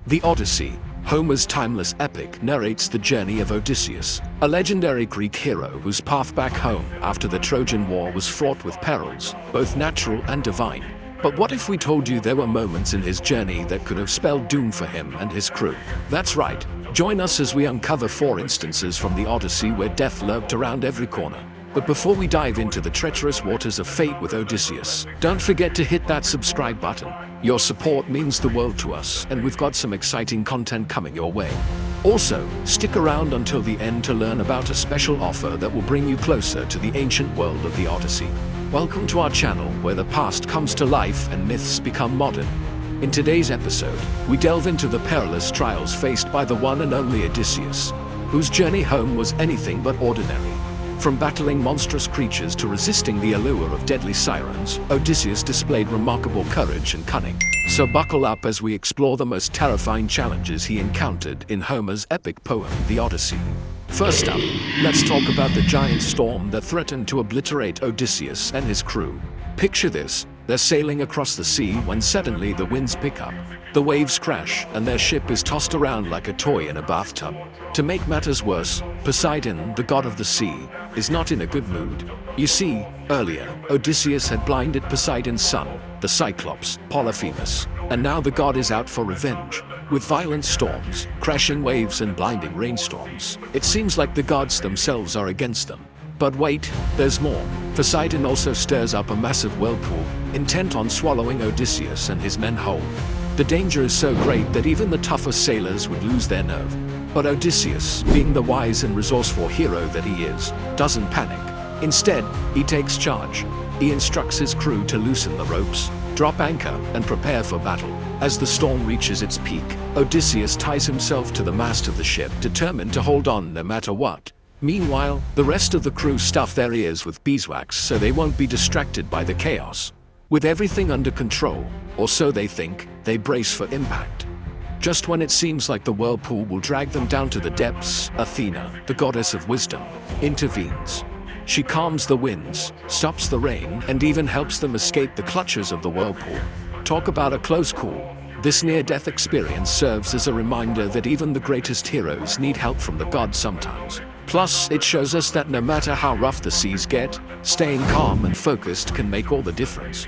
The Odyssey, Homer's timeless epic, narrates the journey of Odysseus, a legendary Greek hero whose path back home after the Trojan War was fraught with perils, both natural and divine. But what if we told you there were moments in his journey that could have spelled doom for him and his crew? That's right. Join us as we uncover 4 instances from the Odyssey where death lurked around every corner. But before we dive into the treacherous waters of fate with Odysseus, don't forget to hit that subscribe button. Your support means the world to us, and we've got some exciting content coming your way. Also, stick around until the end to learn about a special offer that will bring you closer to the ancient world of the Odyssey. Welcome to our channel where the past comes to life and myths become modern. In today's episode, we delve into the perilous trials faced by the one and only Odysseus, whose journey home was anything but ordinary. From battling monstrous creatures to resisting the allure of deadly sirens, Odysseus displayed remarkable courage and cunning. So buckle up as we explore the most terrifying challenges he encountered in Homer's epic poem, The Odyssey. First up, let's talk about the giant storm that threatened to obliterate Odysseus and his crew. Picture this: they're sailing across the sea when suddenly the winds pick up. The waves crash, and their ship is tossed around like a toy in a bathtub. To make matters worse, Poseidon, the god of the sea, is not in a good mood. You see, earlier, Odysseus had blinded Poseidon's son, the Cyclops Polyphemus, and now the god is out for revenge. With violent storms, crashing waves and blinding rainstorms, it seems like the gods themselves are against them. But wait, there's more. Poseidon also stirs up a massive whirlpool, intent on swallowing Odysseus and his men whole. The danger is so great that even the toughest sailors would lose their nerve. But Odysseus, being the wise and resourceful hero that he is, doesn't panic. Instead, he takes charge. He instructs his crew to loosen the ropes, drop anchor, and prepare for battle. As the storm reaches its peak, Odysseus ties himself to the mast of the ship, determined to hold on no matter what. Meanwhile, the rest of the crew stuff their ears with beeswax so they won't be distracted by the chaos. With everything under control, or so they think, they brace for impact. Just when it seems like the whirlpool will drag them down to the depths, Athena, the goddess of wisdom, intervenes. She calms the winds, stops the rain, and even helps them escape the clutches of the whirlpool. Talk about a close call. This near-death experience serves as a reminder that even the greatest heroes need help from the gods sometimes. Plus, it shows us that no matter how rough the seas get, staying calm and focused can make all the difference.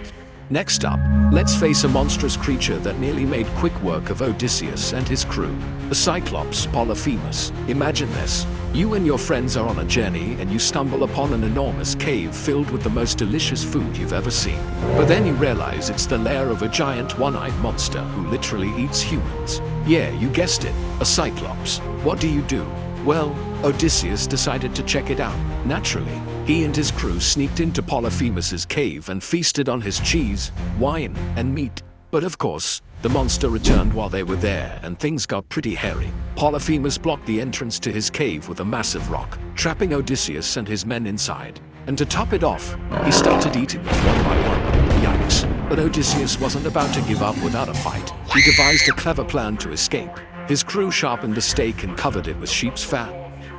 Next up, let's face a monstrous creature that nearly made quick work of Odysseus and his crew, the Cyclops Polyphemus. Imagine this. You and your friends are on a journey and you stumble upon an enormous cave filled with the most delicious food you've ever seen. But then you realize it's the lair of a giant one-eyed monster who literally eats humans. Yeah, you guessed it, a Cyclops. What do? Well, Odysseus decided to check it out. Naturally, he and his crew sneaked into Polyphemus's cave and feasted on his cheese, wine, and meat. But of course, the monster returned while they were there and things got pretty hairy. Polyphemus blocked the entrance to his cave with a massive rock, trapping Odysseus and his men inside. And to top it off, he started eating them one by one. Yikes. But Odysseus wasn't about to give up without a fight. He devised a clever plan to escape. His crew sharpened a stake and covered it with sheep's fat.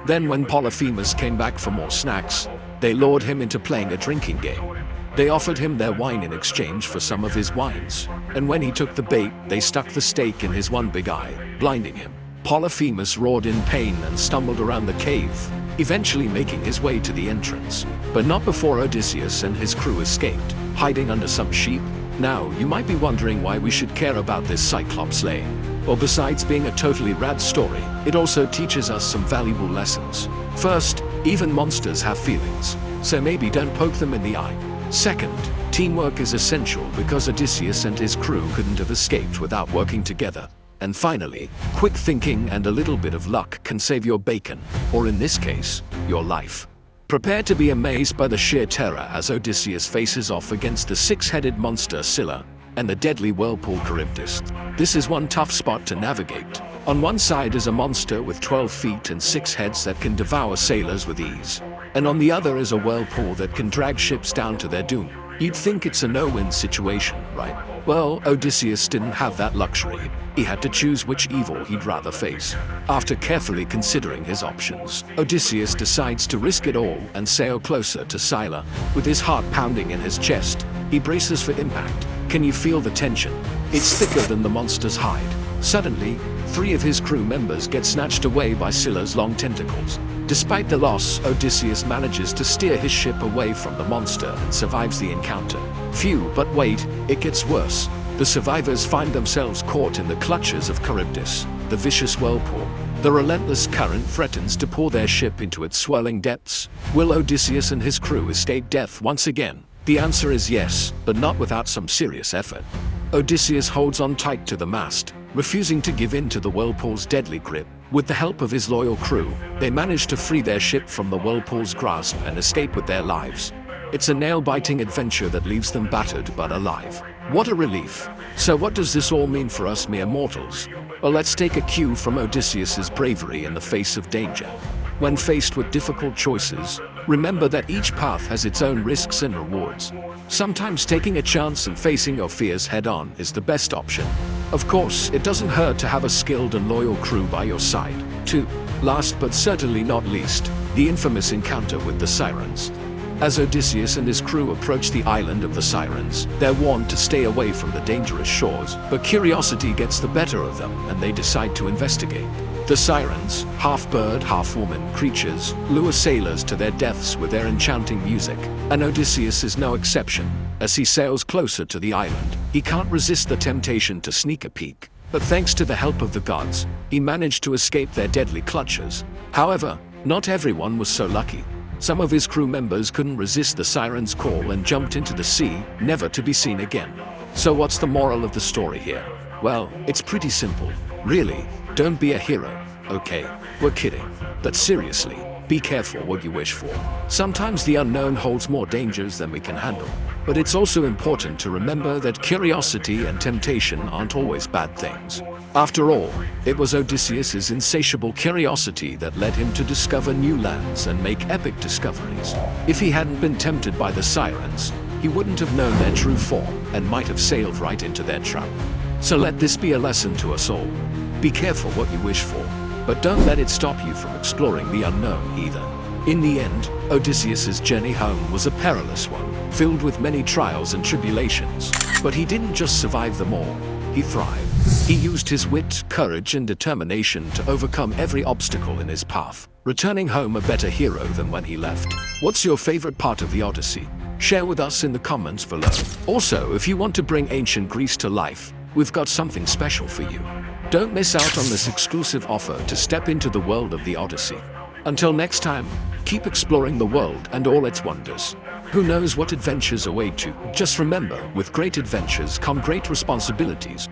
Then when Polyphemus came back for more snacks, they lured him into playing a drinking game. They offered him their wine in exchange for some of his wines. And when he took the bait, they stuck the stake in his one big eye, blinding him. Polyphemus roared in pain and stumbled around the cave, eventually making his way to the entrance. But not before Odysseus and his crew escaped, hiding under some sheep. Now, you might be wondering why we should care about this Cyclops slaying. Well, besides being a totally rad story, it also teaches us some valuable lessons. First, even monsters have feelings, so maybe don't poke them in the eye. Second, teamwork is essential because Odysseus and his crew couldn't have escaped without working together. And finally, quick thinking and a little bit of luck can save your bacon, or in this case, your life. Prepare to be amazed by the sheer terror as Odysseus faces off against the 6-headed monster Scylla and the deadly whirlpool Charybdis. This is one tough spot to navigate. On one side is a monster with 12 feet and 6 heads that can devour sailors with ease. And on the other is a whirlpool that can drag ships down to their doom. You'd think it's a no-win situation, right? Well, Odysseus didn't have that luxury. He had to choose which evil he'd rather face. After carefully considering his options, Odysseus decides to risk it all and sail closer to Scylla. With his heart pounding in his chest, he braces for impact. Can you feel the tension? It's thicker than the monster's hide. Suddenly, 3 of his crew members get snatched away by Scylla's long tentacles. Despite the loss, Odysseus manages to steer his ship away from the monster and survives the encounter. Phew, but wait, it gets worse. The survivors find themselves caught in the clutches of Charybdis, the vicious whirlpool. The relentless current threatens to pour their ship into its swirling depths. Will Odysseus and his crew escape death once again? The answer is yes, but not without some serious effort. Odysseus holds on tight to the mast, refusing to give in to the whirlpool's deadly grip. With the help of his loyal crew, they manage to free their ship from the whirlpool's grasp and escape with their lives. It's a nail-biting adventure that leaves them battered but alive. What a relief! So what does this all mean for us mere mortals? Well, let's take a cue from Odysseus's bravery in the face of danger. When faced with difficult choices, remember that each path has its own risks and rewards. Sometimes taking a chance and facing your fears head-on is the best option. Of course, it doesn't hurt to have a skilled and loyal crew by your side, too. Last but certainly not least, the infamous encounter with the Sirens. As Odysseus and his crew approach the island of the Sirens, they're warned to stay away from the dangerous shores, but curiosity gets the better of them and they decide to investigate. The Sirens, half-bird, half-woman creatures, lure sailors to their deaths with their enchanting music, and Odysseus is no exception. As he sails closer to the island, he can't resist the temptation to sneak a peek. But thanks to the help of the gods, he managed to escape their deadly clutches. However, not everyone was so lucky. Some of his crew members couldn't resist the Sirens' call and jumped into the sea, never to be seen again. So what's the moral of the story here? Well, it's pretty simple. Really, don't be a hero, okay? We're kidding. But seriously, be careful what you wish for. Sometimes the unknown holds more dangers than we can handle. But it's also important to remember that curiosity and temptation aren't always bad things. After all, it was Odysseus's insatiable curiosity that led him to discover new lands and make epic discoveries. If he hadn't been tempted by the Sirens, he wouldn't have known their true form and might have sailed right into their trap. So let this be a lesson to us all. Be careful what you wish for, but don't let it stop you from exploring the unknown either. In the end, Odysseus's journey home was a perilous one, filled with many trials and tribulations. But he didn't just survive them all, he thrived. He used his wit, courage, and determination to overcome every obstacle in his path, returning home a better hero than when he left. What's your favorite part of the Odyssey? Share with us in the comments below. Also, if you want to bring ancient Greece to life, we've got something special for you. Don't miss out on this exclusive offer to step into the world of the Odyssey. Until next time, keep exploring the world and all its wonders. Who knows what adventures await you? Just remember, with great adventures come great responsibilities.